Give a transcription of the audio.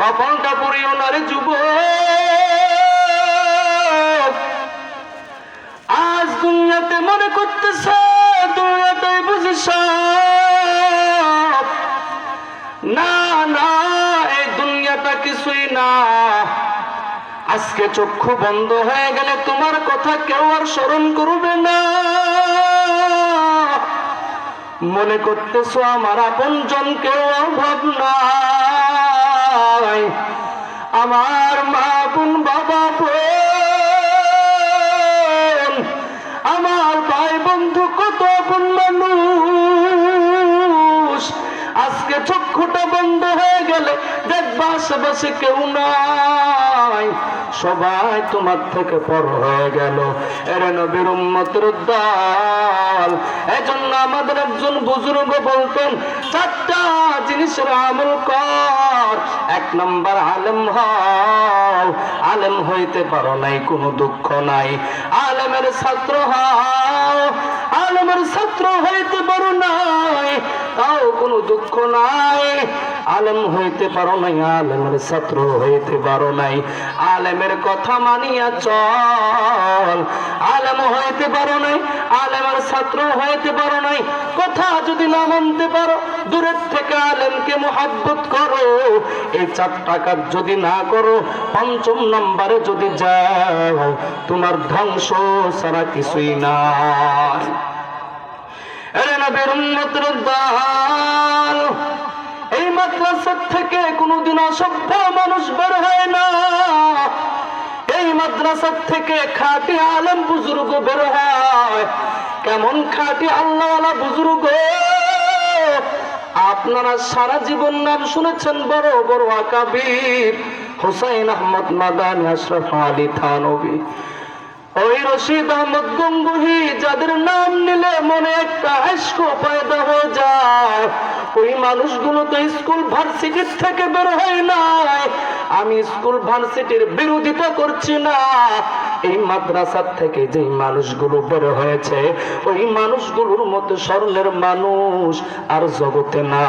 কপালটা পুরিও না রে যুবক। আজ দুনিয়াতে মনে করতেছ দুনিয়াতে বুঝিস না, না এই দুনিয়াটা কিছুই না। আজকে চক্ষু বন্ধ হয়ে গেলে তোমার কথা কেউ আর স্মরণ করবে না। মনে করতেছ আমার আপনজন কেউ অভাব নাই। আমার মা বোন বাবা বোন আমার ভাই বন্ধু কত আপন মানুষ আজকে চক্ষুটা বন্ধ হয়ে গেলে দেখবা আশেপাশে কেউ নাই, সবাই তোমার থেকে পর হয়ে গেল। এর নবীর উম্মতের দল। এজন্য আমাদের একজন বুজুর্গ বলতেন চারটা জিনিসের আমল কর। এক নাম্বার আলেম হও। আলেম হইতে পারো নাই কোনো দুঃখ নাই, আলেমের ছাত্র হও। আলেমের ছাত্র হইতে পারো নাই তাও কোনো দুঃখ নাই। আলেম হইতে পারো নাই, আলেমের ছাত্র হইতে পারো নাই, আলেমের কথা মানিয়া চল। আলেম হইতে পারো নাই, আলেমের ছাত্র হইতে পারো নাই, কথা যদি না মানতে পারো দূরের থেকে আলেমকে মুহাব্বত করো। এই 4টা কাজ যদি না করো, 5ম নম্বরে যদি যাও, তোমার ধ্বংস ছাড়া কিছুই নাই। এরে নবীর উম্মতের দল, এই মাদ্রাসা থেকে কোনদিন অসভ্য মানুষ বের হয় না। এই মাদ্রাসা থেকে খাঁটি আলেম বুজুর্গ বের হয়। কেমন খাঁটি আল্লাহওয়ালা বুজুর্গ! আপনারা সারা জীবন নাম শুনেছেন বড় বড় আকাবির, হুসাইন আহমদ মাদানী, আশরাফ আলী থানভী, ওই রশিদ আহমদ গঙ্গুহি, যাদের নাম নিলে মনে একটা আশক পয়দা হয়ে যায়। ওই মানুষগুলো তো স্কুল ভার্সিটির থেকে বের হয় নাই। আমি স্কুল ভার্সিটির বিরোধিতা করছি না, এই মাদ্রাসার থেকে যে মানুষগুলো বের হয়েছে ওই মানুষগুলোর মতো স্বর্ণের মানুষ আর জগতে না।